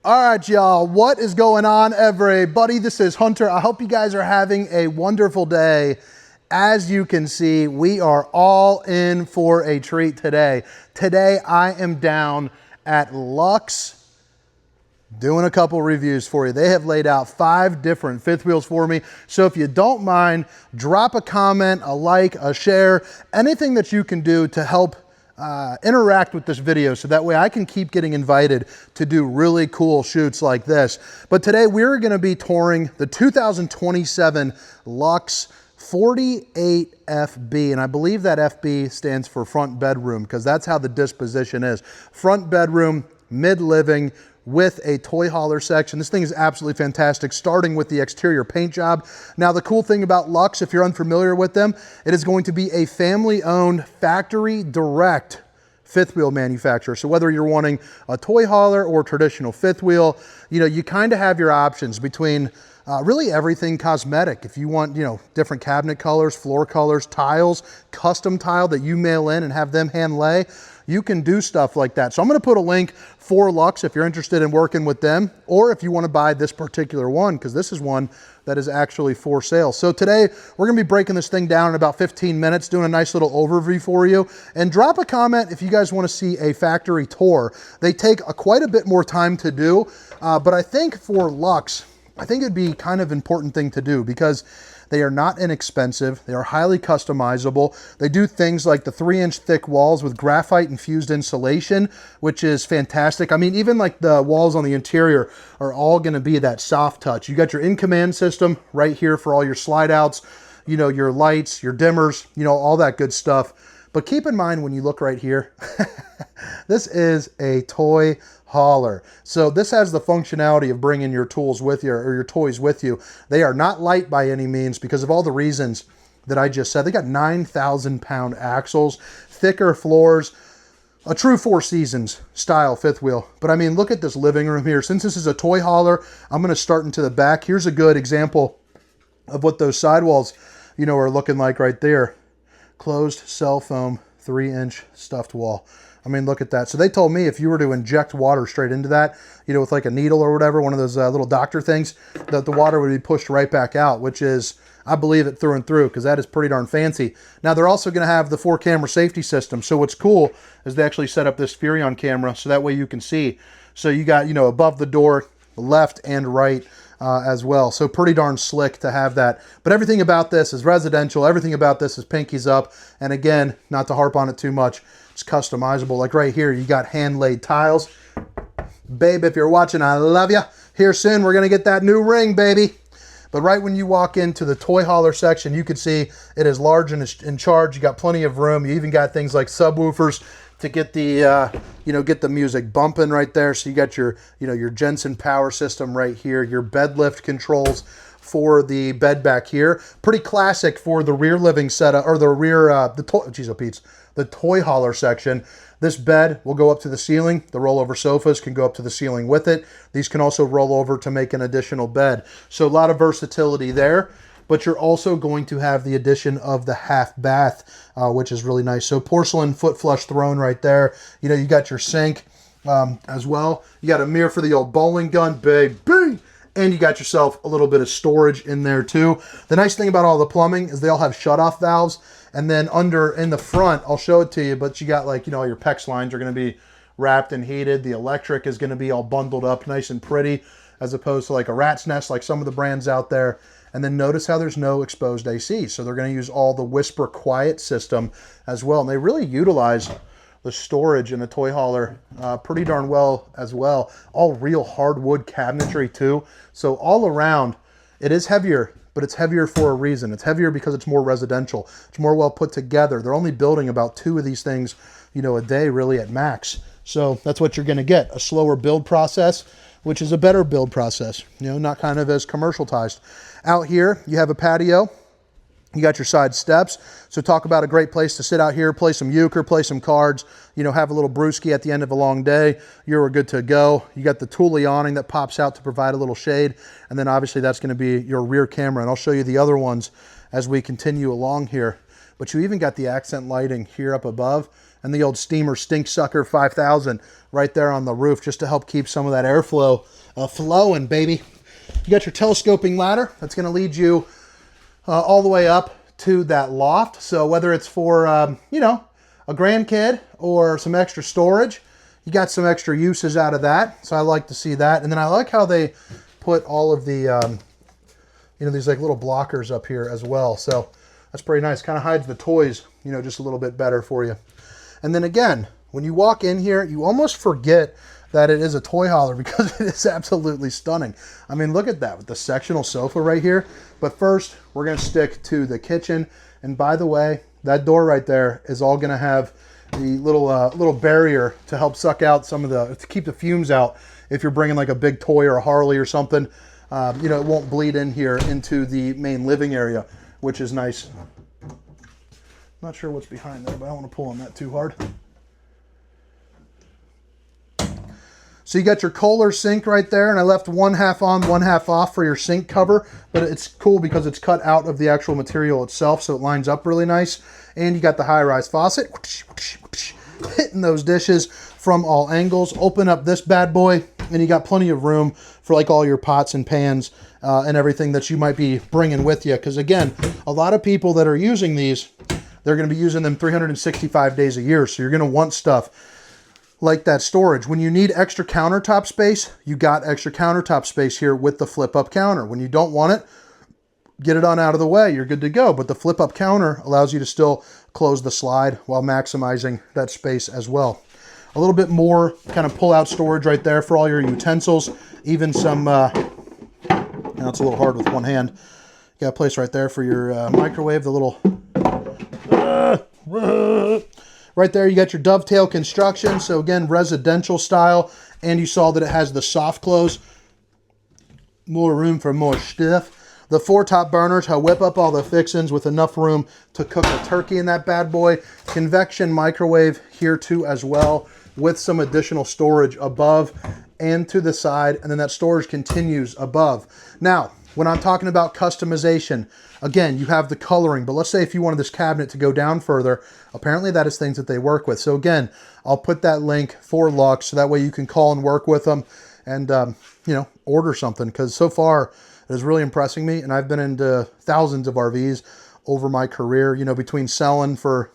All right, y'all, what is going on, everybody? This is Hunter. I hope you guys are having a wonderful day. As you can see, we are all in for a treat today. Today, I am down at Luxe doing a couple reviews for you. They have laid out 5 different fifth wheels for me. So if you don't mind, drop a comment, a like, a share, anything that you can do to help interact with this video so that way I can keep getting invited to do really cool shoots like this. But today we're going to be touring the 2027 Luxe 48FB, and I believe that FB stands for front bedroom because that's how the disposition is. Front bedroom, mid-living, with a toy hauler section. This thing is absolutely fantastic, starting with the exterior paint job. Now, the cool thing about Luxe, if you're unfamiliar with them, it is going to be a family-owned, factory direct fifth wheel manufacturer. So whether you're wanting a toy hauler or traditional fifth wheel, you know, you kind of have your options between really everything cosmetic. If you want, you know, different cabinet colors, floor colors, tiles, custom tile that you mail in and have them hand lay, you can do stuff like that. So I'm going to put a link for Luxe if you're interested in working with them, or if you want to buy this particular one, because this is one that is actually for sale. So today we're going to be breaking this thing down in about 15 minutes, doing a nice little overview for you. And drop a comment if you guys want to see a factory tour. They take quite a bit more time to do, but I think for Luxe, I think it'd be kind of important thing to do because they are not inexpensive. They are highly customizable. They do things like the 3-inch thick walls with graphite infused insulation, which is fantastic. I mean, even like the walls on the interior are all going to be that soft touch. You got your in-command system right here for all your slide outs, you know, your lights, your dimmers, you know, all that good stuff. But keep in mind when you look right here, this is a toy hauler. So this has the functionality of bringing your tools with you or your toys with you. They are not light by any means because of all the reasons that I just said. They got 9,000-pound axles, thicker floors, a true Four Seasons style fifth wheel. But I mean, look at this living room here. Since this is a toy hauler, I'm going to start into the back. Here's a good example of what those sidewalls, you know, are looking like right there. Closed cell foam 3-inch stuffed wall. I mean, look at that. So they told me if you were to inject water straight into that, you know, with like a needle or whatever, one of those little doctor things, that the water would be pushed right back out, which is, I believe it through and through, because that is pretty darn fancy. Now, they're also going to have the 4-camera safety system. So what's cool is they actually set up this Furion camera so that way you can see. So you got, you know, above the door, left and right, as well. So pretty darn slick to have that. But everything about this is residential. Everything about this is pinkies up. And again, not to harp on it too much, it's customizable. Like right here, you got hand-laid tiles. Babe, if you're watching, I love you. Here soon, we're going to get that new ring, baby. But right when you walk into the toy hauler section, you can see it is large and in charge. You got plenty of room. You even got things like subwoofers to get the, you know, get the music bumping right there. So you got your, you know, your Jensen power system right here, your bed lift controls for the bed back here. Pretty classic for the rear living setup, or the rear, the toy hauler section. This bed will go up to the ceiling. The rollover sofas can go up to the ceiling with it. These can also roll over to make an additional bed. So a lot of versatility there. But you're also going to have the addition of the half bath, which is really nice. So porcelain foot flush throne right there. You know, you got your sink as well. You got a mirror for the old bowling gun, baby. And you got yourself a little bit of storage in there too. The nice thing about all the plumbing is they all have shutoff valves. And then under in the front, I'll show it to you, but you got like, you know, your PEX lines are going to be wrapped and heated. The electric is going to be all bundled up nice and pretty, as opposed to like a rat's nest like some of the brands out there. And then notice how there's no exposed AC. So they're going to use all the Whisper Quiet system as well. And they really utilize the storage in the toy hauler pretty darn well as well. All real hardwood cabinetry too. So all around, it is heavier, but it's heavier for a reason. It's heavier because it's more residential. It's more well put together. They're only building about 2 of these things, you know, a day really at max. So that's what you're going to get, a slower build process, which is a better build process, you know, not kind of as commercialized. Out here, you have a patio. You got your side steps. So talk about a great place to sit out here, play some euchre, play some cards, you know, have a little brewski at the end of a long day. You're good to go. You got the Thule awning that pops out to provide a little shade. And then obviously that's going to be your rear camera. And I'll show you the other ones as we continue along here. But you even got the accent lighting here up above. and the old steamer stink sucker 5000 right there on the roof, just to help keep some of that airflow flowing, baby. You got your telescoping ladder that's going to lead you all the way up to that loft. So whether it's for you know, a grandkid or some extra storage, you got some extra uses out of that. So I like to see that. And then I like how they put all of the you know, these like little blockers up here as well. So that's pretty nice. Kind of hides the toys, you know, just a little bit better for you. And then again, when you walk in here, you almost forget that it is a toy hauler because it is absolutely stunning. I mean, look at that with the sectional sofa right here. But first, we're gonna stick to the kitchen. And by the way, that door right there is all gonna have the little barrier to help suck out some of to keep the fumes out. If you're bringing like a big toy or a Harley or something, you know, it won't bleed in here into the main living area, which is nice. Not sure what's behind there, but I don't want to pull on that too hard. So you got your Kohler sink right there, and I left one half on, one half off for your sink cover, but it's cool because it's cut out of the actual material itself, so it lines up really nice. And you got the high-rise faucet, hitting those dishes from all angles. Open up this bad boy, and you got plenty of room for like all your pots and pans and everything that you might be bringing with you. Because again, a lot of people that are using these, they're going to be using them 365 days a year, so you're going to want stuff like that storage. When you need extra countertop space, you got extra countertop space here with the flip-up counter. When you don't want it, get it on out of the way, you're good to go. But the flip-up counter allows you to still close the slide while maximizing that space as well. A little bit more kind of pull-out storage right there for all your utensils, even some, now it's a little hard with one hand. You got a place right there for your microwave, the little, right there, you got your dovetail construction. So again, residential style. And you saw that it has the soft close. More room for more stuff. The 4 top burners, how whip up all the fixings with enough room to cook a turkey in that bad boy. Convection microwave here too as well, with some additional storage above and to the side. And then that storage continues above. Now, when I'm talking about customization, again, you have the coloring, but let's say if you wanted this cabinet to go down further, apparently that is things that they work with. So again, I'll put that link for Luxe so that way you can call and work with them and, you know, order something, because so far it is really impressing me. And I've been into thousands of RVs over my career, you know, between selling for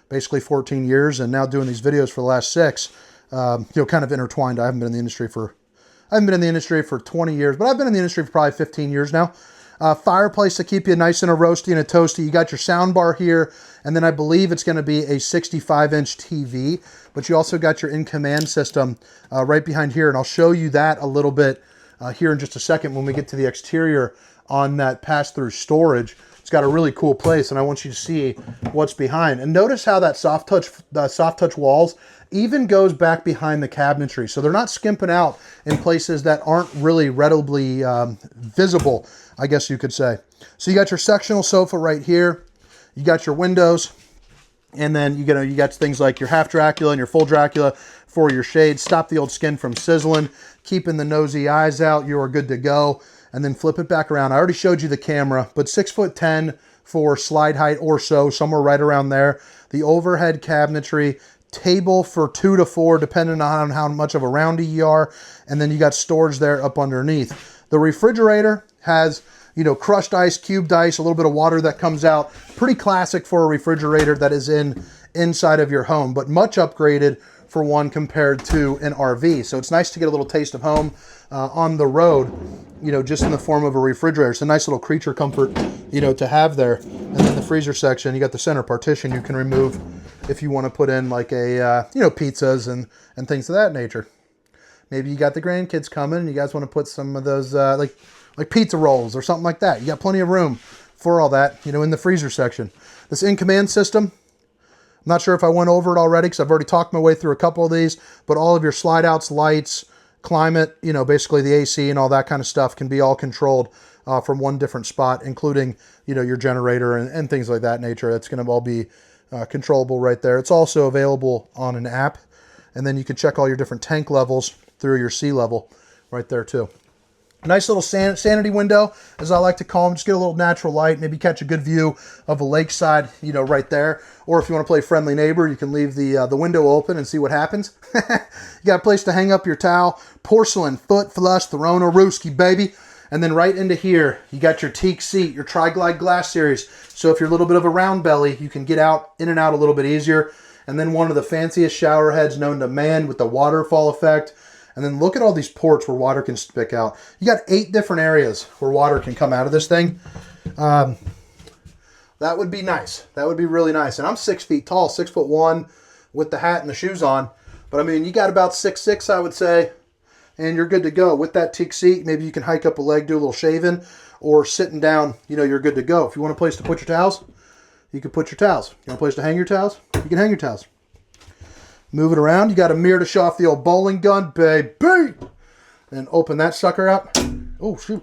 basically 14 years and now doing these videos for the last 6, you know, kind of intertwined. I haven't been in the industry for 20 years, but I've been in the industry for probably 15 years now. Fireplace to keep you nice and a roasty and a toasty. You got your sound bar here, and then I believe it's going to be a 65-inch TV, but you also got your in-command system right behind here, and I'll show you that a little bit here in just a second when we get to the exterior on that pass-through storage. It's got a really cool place, and I want you to see what's behind. And notice how that soft touch walls even goes back behind the cabinetry. So they're not skimping out in places that aren't really readily visible, I guess you could say. So you got your sectional sofa right here. You got your windows. And then you got things like your half Dracula and your full Dracula for your shades. Stop the old skin from sizzling. Keeping the nosy eyes out. You are good to go. And then flip it back around. I already showed you the camera, but 6'10" for slide height or so, somewhere right around there. The overhead cabinetry, table for 2 to 4, depending on how much of a roundy you are. And then you got storage there up underneath. The refrigerator has, you know, crushed ice, cubed ice, a little bit of water that comes out. Pretty classic for a refrigerator that is inside of your home, but much upgraded for one compared to an RV. So it's nice to get a little taste of home on the road, you know, just in the form of a refrigerator. It's a nice little creature comfort, you know, to have there. And then the freezer section, you got the center partition you can remove if you want to put in like a, you know, pizzas and things of that nature. Maybe you got the grandkids coming and you guys want to put some of those like pizza rolls or something like that. You got plenty of room for all that, you know, in the freezer section. This in-command system, I'm not sure if I went over it already because I've already talked my way through a couple of these, but all of your slide outs, lights, climate, you know, basically the AC and all that kind of stuff can be all controlled from one different spot, including, you know, your generator and things like that nature. It's going to all be controllable right there. It's also available on an app, and then you can check all your different tank levels through your sea level right there too. A nice little sanity window, as I like to call them. Just get a little natural light, maybe catch a good view of a lakeside, you know, right there. Or if you want to play friendly neighbor, you can leave the window open and see what happens. You got a place to hang up your towel. Porcelain, foot flush, Throna Rooski, baby. And then right into here, you got your teak seat, your Tri-Glide glass series. So if you're a little bit of a round belly, you can get out in and out a little bit easier. And then one of the fanciest shower heads known to man with the waterfall effect. And then look at all these ports where water can spick out. You got 8 different areas where water can come out of this thing. That would be nice. That would be really nice. And I'm 6 feet tall, 6'1", with the hat and the shoes on. But I mean, you got about 6'6", I would say. And you're good to go. With that teak seat, maybe you can hike up a leg, do a little shaving, or sitting down, you know, you're good to go. If you want a place to put your towels, you can put your towels. You want a place to hang your towels? You can hang your towels. Move it around. You got a mirror to show off the old bowling gun, baby. And open that sucker up. Oh, shoot.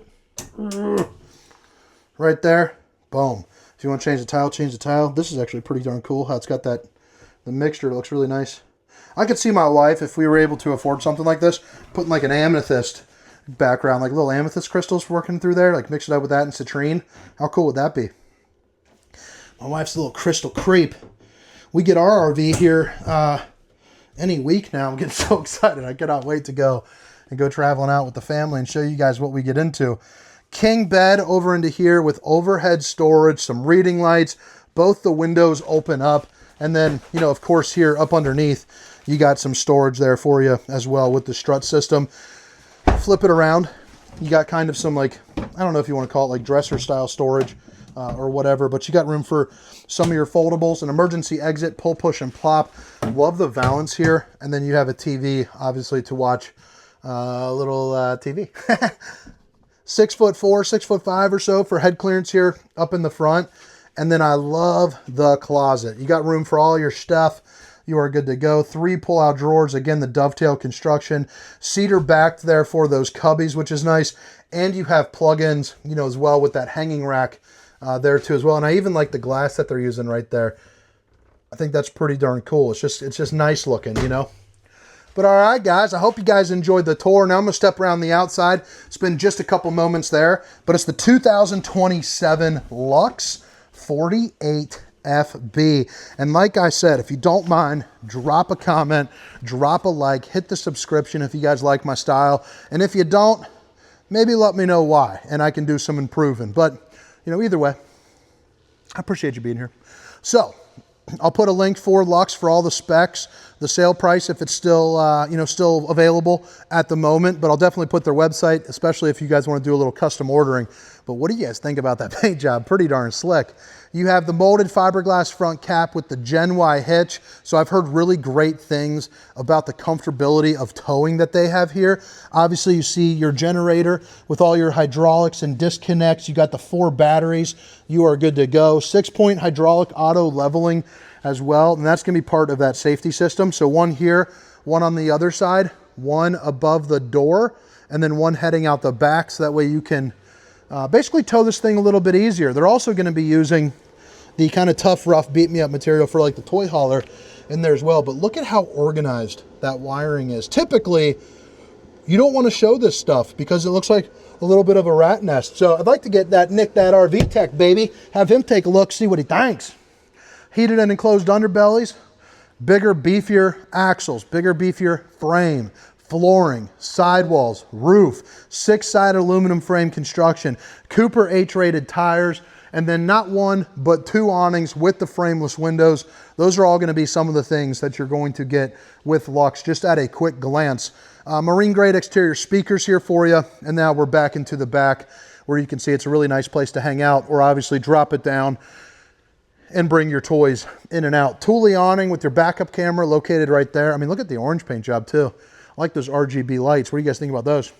Right there. Boom. If you want to change the tile, change the tile. This is actually pretty darn cool how it's got that, the mixture. It looks really nice. I could see my wife, if we were able to afford something like this, putting like an amethyst background, like little amethyst crystals working through there, like mix it up with that and citrine. How cool would that be? My wife's a little crystal creep. We get our RV here any week now. I'm getting so excited. I cannot wait to go and go traveling out with the family and show you guys what we get into. King bed over into here with overhead storage, some reading lights. Both the windows open up. And then, you know, of course, here up underneath, you got some storage there for you as well with the strut system. Flip it around. You got kind of some, like, I don't know if you want to call it like dresser style storage or whatever, but you got room for some of your foldables, an emergency exit, pull, push, and plop. Love the valance here. And then you have a TV, obviously, to watch a little TV. 6'4", 6'5" or so for head clearance here up in the front. And then I love the closet. You got room for all your stuff. You are good to go. 3 pull-out drawers. Again, the dovetail construction. Cedar backed there for those cubbies, which is nice. And you have plug-ins, you know, as well with that hanging rack there too as well. And I even like the glass that they're using right there. I think that's pretty darn cool. It's just nice looking, you know. But all right, guys, I hope you guys enjoyed the tour. Now I'm going to step around the outside, spend just a couple moments there. But it's the 2027 Luxe 48FB. And like I said, if you don't mind, drop a comment, drop a like, hit the subscription if you guys like my style. And if you don't, maybe let me know why, and I can do some improving. But, you know, either way, I appreciate you being here. So I'll put a link for Luxe for all the specs, the sale price if it's still, you know, still available at the moment. But I'll definitely put their website, especially if you guys want to do a little custom ordering. But what do you guys think about that paint job? Pretty darn slick. You have the molded fiberglass front cap with the Gen Y hitch. So I've heard really great things about the comfortability of towing that they have here. Obviously, you see your generator with all your hydraulics and disconnects. You got the 4 batteries. You are good to go. 6-point hydraulic auto leveling as well. And that's going to be part of that safety system. So one here, one on the other side, one above the door, and then one heading out the back. So that way you can basically tow this thing a little bit easier. They're also going to be using the kind of tough, rough, beat-me-up material for like the toy hauler in there as well. But look at how organized that wiring is. Typically, you don't want to show this stuff because it looks like a little bit of a rat nest. So I'd like to get that Nick, that RV tech, baby, have him take a look, see what he thinks. Heated and enclosed underbellies, bigger, beefier axles, bigger, beefier frame, flooring, sidewalls, roof, 6-sided aluminum frame construction, Cooper H-rated tires, and then not 1, but 2 awnings with the frameless windows. Those are all going to be some of the things that you're going to get with Luxe, just at a quick glance. Marine grade exterior speakers here for you. And now we're back into the back where you can see it's a really nice place to hang out, or obviously drop it down and bring your toys in and out. Thule awning with your backup camera located right there. I mean, look at the orange paint job too. I like those RGB lights. What do you guys think about those?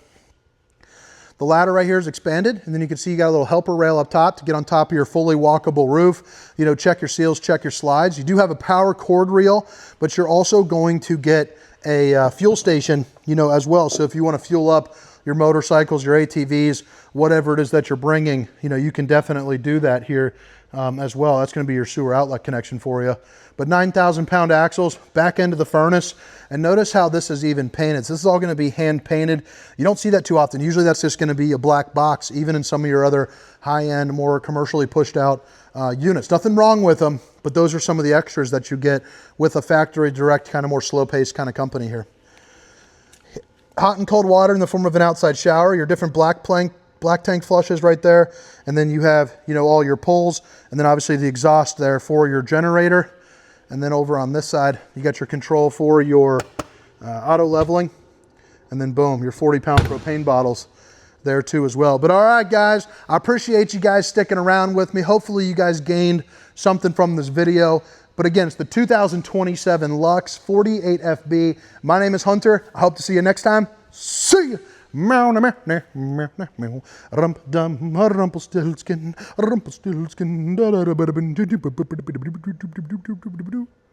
The ladder right here is expanded, and then you can see you got a little helper rail up top to get on top of your fully walkable roof. You know, check your seals, check your slides. You do have a power cord reel, but you're also going to get a fuel station, you know, as well. So if you want to fuel up your motorcycles, your ATVs, whatever it is that you're bringing, you know, you can definitely do that here as well. That's going to be your sewer outlet connection for you. But 9,000-pound axles, back end of the furnace. And notice how this is even painted. So this is all going to be hand painted. You don't see that too often. Usually that's just going to be a black box, even in some of your other high-end, more commercially pushed out units. Nothing wrong with them, but those are some of the extras that you get with a factory direct, kind of more slow-paced kind of company here. Hot and cold water in the form of an outside shower, your different black tank flushes right there, and then you have, you know, all your pulls, and then obviously the exhaust there for your generator. And then over on this side, you got your control for your auto leveling, and then boom, your 40-pound propane bottles there too as well. But all right, guys, I appreciate you guys sticking around with me. Hopefully you guys gained something from this video. But again, it's the 2027 Luxe 48 FB. My name is Hunter. I hope to see you next time. See you. Rumpelstiltskin.